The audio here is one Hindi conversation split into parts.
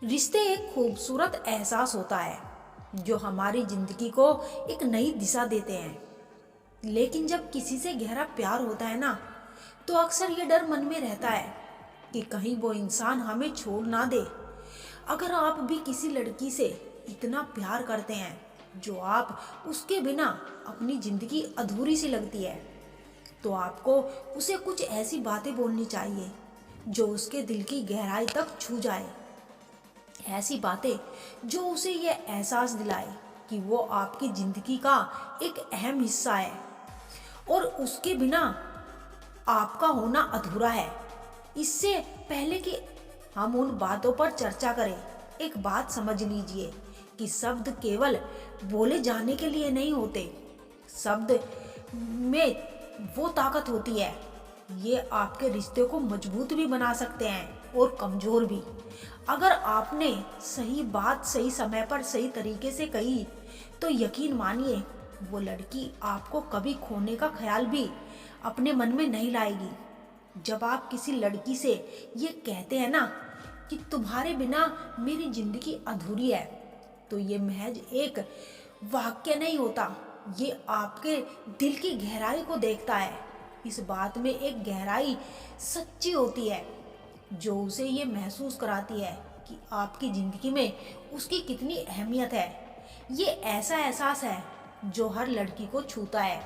रिश्ते एक खूबसूरत एहसास होता है जो हमारी जिंदगी को एक नई दिशा देते हैं। लेकिन जब किसी से गहरा प्यार होता है ना, तो अक्सर ये डर मन में रहता है कि कहीं वो इंसान हमें छोड़ ना दे। अगर आप भी किसी लड़की से इतना प्यार करते हैं जो आप उसके बिना अपनी जिंदगी अधूरी सी लगती है, तो आपको उसे कुछ ऐसी बातें बोलनी चाहिए जो उसके दिल की गहराई तक छू जाए। ऐसी बातें जो उसे ये एहसास दिलाए कि वो आपकी जिंदगी का एक अहम हिस्सा है और उसके बिना आपका होना अधूरा है। इससे पहले कि हम उन बातों पर चर्चा करें, एक बात समझ लीजिए कि शब्द केवल बोले जाने के लिए नहीं होते। शब्द में वो ताकत होती है, ये आपके रिश्ते को मजबूत भी बना सकते हैं और कमजोर भी। अगर आपने सही बात सही समय पर सही तरीके से कही, तो यकीन मानिए वो लड़की आपको कभी खोने का ख्याल भी अपने मन में नहीं लाएगी। जब आप किसी लड़की से ये कहते हैं ना कि तुम्हारे बिना मेरी जिंदगी अधूरी है, तो ये महज एक वाक्य नहीं होता, ये आपके दिल की गहराई को देखता है। इस बात में एक गहराई सच्ची होती है जो उसे ये महसूस कराती है कि आपकी जिंदगी में उसकी कितनी अहमियत है। ये ऐसा एहसास है जो हर लड़की को छूता है,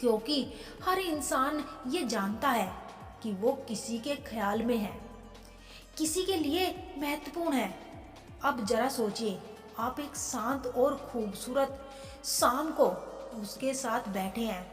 क्योंकि हर इंसान ये जानता है कि वो किसी के ख्याल में है, किसी के लिए महत्वपूर्ण है। अब जरा सोचिए, आप एक शांत और खूबसूरत शाम को उसके साथ बैठे हैं।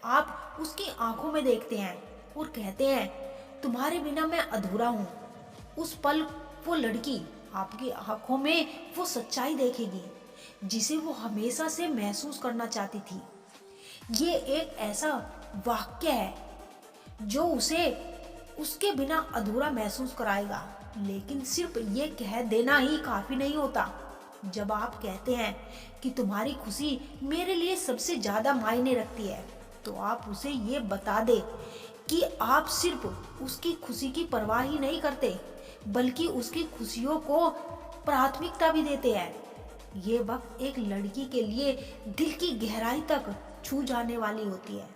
आप उसकी आंखों में देखते हैं और कहते हैं तुम्हारे बिना मैं अधूरा हूँ। उस पल वो लड़की आपकी आंखों में वो सच्चाई देखेगी जिसे वो हमेशा से महसूस करना चाहती थी। ये एक ऐसा वाक्य है जो उसे उसके बिना अधूरा महसूस कराएगा। लेकिन सिर्फ ये कह देना ही काफी नहीं होता। जब आप कहते हैं कि तुम्हारी खुशी मेरे लिए सबसे ज्यादा मायने रखती है, तो आप उसे ये बता दे कि आप सिर्फ उसकी खुशी की परवाह ही नहीं करते, बल्कि उसकी खुशियों को प्राथमिकता भी देते हैं। ये वक्त एक लड़की के लिए दिल की गहराई तक छू जाने वाली होती है,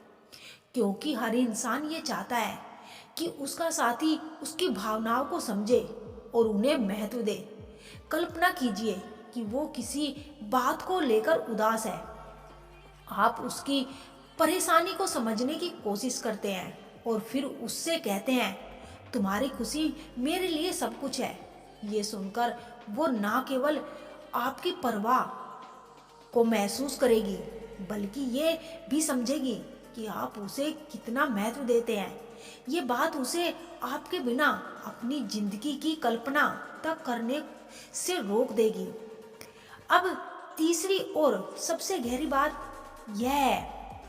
क्योंकि हर इंसान ये चाहता है कि उसका साथी उसकी भावनाओं को समझे और उन्हें महत्व दे। कल्पना कीजिए कि वो किसी बात को लेकर उदास है। आप उसकी परेशानी को समझने की कोशिश करते हैं और फिर उससे कहते हैं तुम्हारी खुशी मेरे लिए सब कुछ है। ये सुनकर वो ना केवल आपकी परवाह को महसूस करेगी, बल्कि ये भी समझेगी कि आप उसे कितना महत्व देते हैं। ये बात उसे आपके बिना अपनी जिंदगी की कल्पना तक करने से रोक देगी। अब तीसरी और सबसे गहरी बात यह है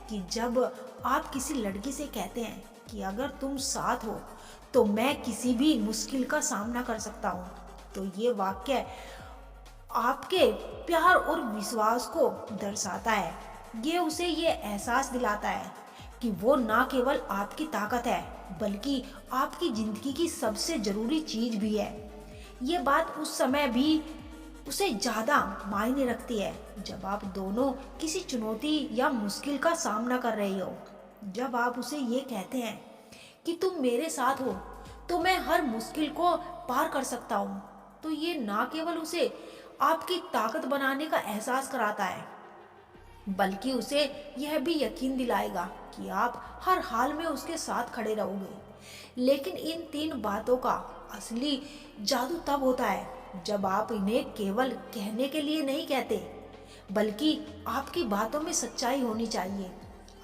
कि जब आप किसी लड़की से कहते हैं कि अगर तुम साथ हो तो मैं किसी भी मुश्किल का सामना कर सकता हूँ, तो ये वाक्य आपके प्यार और विश्वास को दर्शाता है। ये उसे ये एहसास दिलाता है कि वो ना केवल आपकी ताकत है, बल्कि आपकी जिंदगी की सबसे जरूरी चीज भी है। ये बात उस समय भी उसे ज्यादा मायने रखती है जब आप दोनों किसी चुनौती या मुश्किल का सामना कर रहे हो। जब आप उसे ये कहते हैं कि तुम मेरे साथ हो तो मैं हर मुश्किल को पार कर सकता हूँ, तो ये ना केवल उसे आपकी ताकत बनाने का एहसास कराता है, बल्कि उसे यह भी यकीन दिलाएगा कि आप हर हाल में उसके साथ खड़े रहोगे। लेकिन इन तीन बातों का असली जादू तब होता है जब आप इन्हें केवल कहने के लिए नहीं कहते, बल्कि आपकी बातों में सच्चाई होनी चाहिए,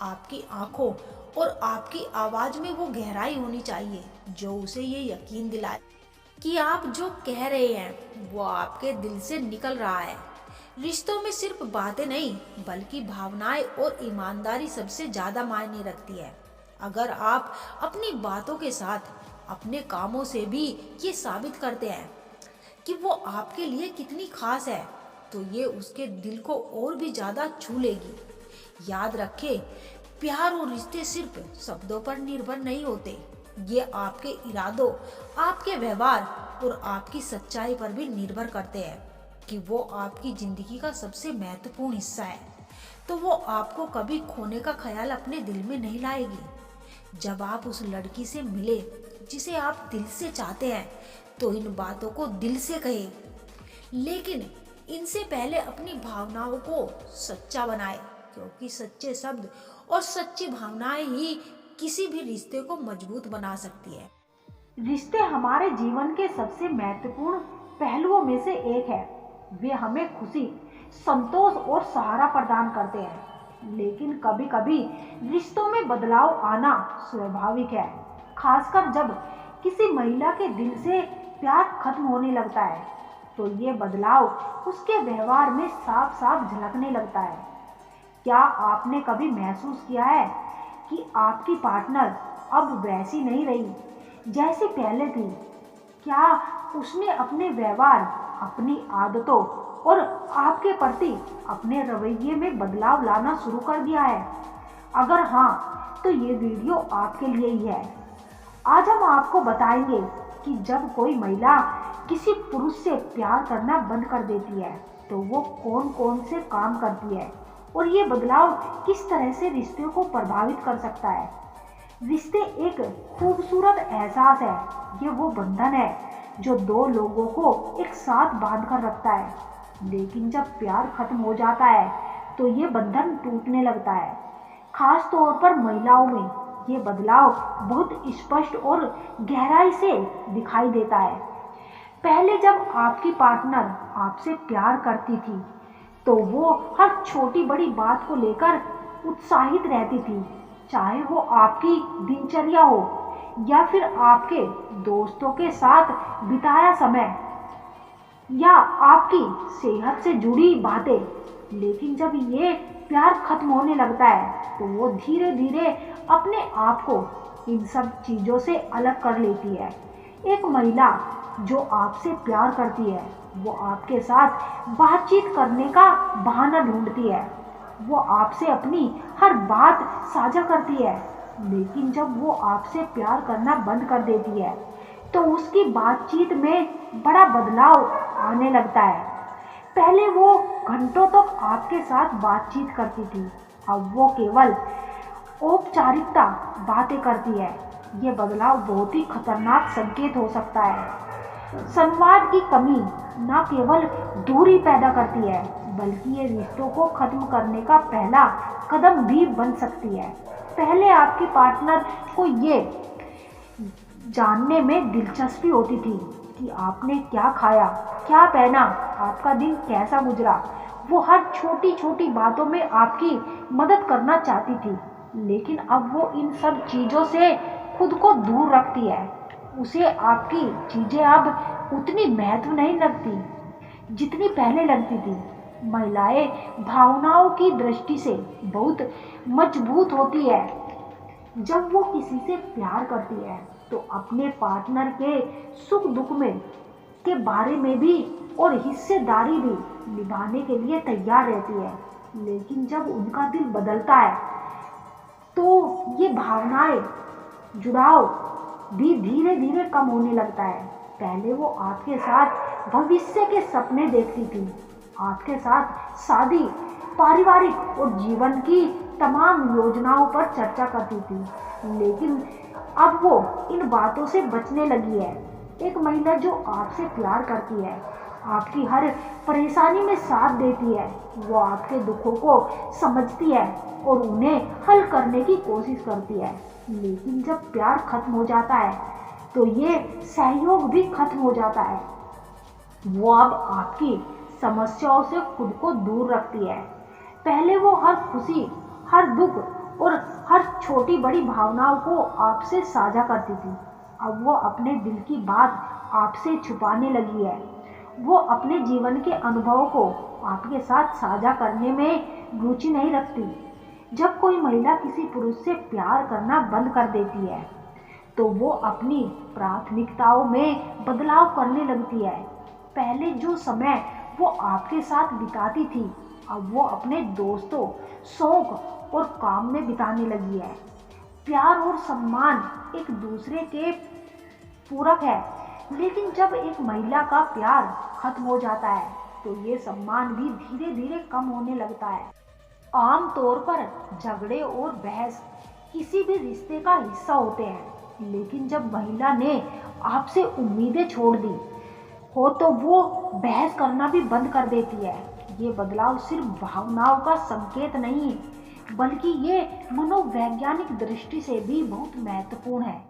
आपकी आंखों और आपकी आवाज में वो गहराई होनी चाहिए जो उसे ये यकीन दिलाए कि आप जो कह रहे हैं वो आपके दिल से निकल रहा है। रिश्तों में सिर्फ बातें नहीं, बल्कि भावनाएं और ईमानदारी सबसे ज्यादा मायने रखती है। अगर आप अपनी बातों के साथ अपने कामों से भी ये साबित करते हैं कि वो आपके लिए कितनी खास है, तो ये उसके दिल को और भी ज्यादा छू लेगी। याद रखें, प्यार और रिश्ते सिर्फ शब्दों पर निर्भर नहीं होते, ये आपके इरादों, आपके व्यवहार और आपकी सच्चाई पर भी निर्भर करते हैं कि वो आपकी जिंदगी का सबसे महत्वपूर्ण हिस्सा है, तो वो आपको कभी खोने का ख्याल अपने दिल में नहीं लाएगी। जब आप उस लड़की से मिले जिसे आप दिल से चाहते हैं, तो इन बातों को दिल से कहे, लेकिन इनसे पहले अपनी भावनाओं को सच्चा बनाए, क्योंकि सच्चे शब्द और सच्ची भावनाएं ही किसी भी रिश्ते को मजबूत बना सकती है। रिश्ते हमारे जीवन के सबसे महत्वपूर्ण पहलुओं में से एक है। वे हमें खुशी, संतोष और सहारा प्रदान करते हैं, लेकिन कभी कभी रिश्तों में बदलाव आना स्वाभाविक है, खासकर जब किसी महिला के दिल से प्यार खत्म होने लगता है, तो ये बदलाव उसके व्यवहार में साफ साफ झलकने लगता है। क्या आपने कभी महसूस किया है कि आपकी पार्टनर अब वैसी नहीं रही जैसी पहले थी? क्या उसने अपने व्यवहार, अपनी आदतों और आपके प्रति अपने रवैये में बदलाव लाना शुरू कर दिया है? अगर हाँ, तो ये वीडियो आपके लिए ही है। आज हम आपको बताएंगे कि जब कोई महिला किसी पुरुष से प्यार करना बंद कर देती है, तो वो कौन कौन से काम करती है और ये बदलाव किस तरह से रिश्ते को प्रभावित कर सकता है। रिश्ते एक खूबसूरत एहसास है। ये वो बंधन है जो दो लोगों को एक साथ बांध कर रखता है, लेकिन जब प्यार खत्म हो जाता है तो ये बंधन टूटने लगता है। खास तौर पर महिलाओं में ये बदलाव बहुत स्पष्ट और गहराई से दिखाई देता है। पहले जब आपकी पार्टनर आपसे प्यार करती थी, तो वो हर छोटी बड़ी बात को लेकर उत्साहित रहती थी, चाहे वो आपकी दिनचर्या हो या फिर आपके दोस्तों के साथ बिताया समय या आपकी सेहत से जुड़ी बातें। लेकिन जब ये प्यार खत्म होने लगता है, तो वो धीरे धीरे अपने आप को इन सब चीज़ों से अलग कर लेती है। एक महिला जो आपसे प्यार करती है, वो आपके साथ बातचीत करने का बहाना ढूंढती है। वो आपसे अपनी हर बात साझा करती है, लेकिन जब वो आपसे प्यार करना बंद कर देती है, तो उसकी बातचीत में बड़ा बदलाव आने लगता है। पहले वो घंटों तक आपके साथ बातचीत करती थी, अब वो केवल औपचारिकता बातें करती है। ये बदलाव बहुत ही खतरनाक संकेत हो सकता है। संवाद की कमी न केवल दूरी पैदा करती है, बल्कि ये रिश्तों को खत्म करने का पहला कदम भी बन सकती है। पहले आपके पार्टनर को ये जानने में दिलचस्पी होती थी कि आपने क्या खाया, क्या पहना, आपका दिन कैसा गुजरा। वो हर छोटी छोटी बातों में आपकी मदद करना चाहती थी, लेकिन अब वो इन सब चीज़ों से खुद को दूर रखती है। उसे आपकी चीज़ें अब उतनी महत्व नहीं लगती जितनी पहले लगती थी। महिलाएं भावनाओं की दृष्टि से बहुत मजबूत होती है। जब वो किसी से प्यार करती है, तो अपने पार्टनर के सुख दुख में के बारे में भी और हिस्सेदारी भी निभाने के लिए तैयार रहती है। लेकिन जब उनका दिल बदलता है, तो ये भावनाएं, जुड़ाव भी धीरे धीरे कम होने लगता है। पहले वो आपके साथ भविष्य के सपने देखती थी, आपके साथ शादी, पारिवारिक और जीवन की तमाम योजनाओं पर चर्चा करती थी, लेकिन अब वो इन बातों से बचने लगी है। एक महिला जो आपसे प्यार करती है, आपकी हर परेशानी में साथ देती है, वो आपके दुखों को समझती है और उन्हें हल करने की कोशिश करती है। लेकिन जब प्यार खत्म हो जाता है, तो ये सहयोग भी खत्म हो जाता है। वो अब आपकी समस्याओं से खुद को दूर रखती है। पहले वो हर खुशी, हर दुख और हर छोटी बड़ी भावनाओं को आपसे साझा करती थी, अब वो अपने दिल की बात आपसे छुपाने लगी है। वो अपने जीवन के अनुभवों को आपके साथ साझा करने में रुचि नहीं रखती। जब कोई महिला किसी पुरुष से प्यार करना बंद कर देती है, तो वो अपनी प्राथमिकताओं में बदलाव करने लगती है। पहले जो समय वो आपके साथ बिताती थी, अब वो अपने दोस्तों, शौक और काम में बिताने लगी है। प्यार और सम्मान एक दूसरे के पूरक है, लेकिन जब एक महिला का प्यार खत्म हो जाता है तो ये सम्मान भी धीरे धीरे कम होने लगता है। आमतौर पर झगड़े और बहस किसी भी रिश्ते का हिस्सा होते हैं, लेकिन जब महिला ने आपसे उम्मीदें छोड़ दी हो तो वो बहस करना भी बंद कर देती है। ये बदलाव सिर्फ भावनाओं का संकेत नहीं, बल्कि ये मनोवैज्ञानिक दृष्टि से भी बहुत महत्वपूर्ण है।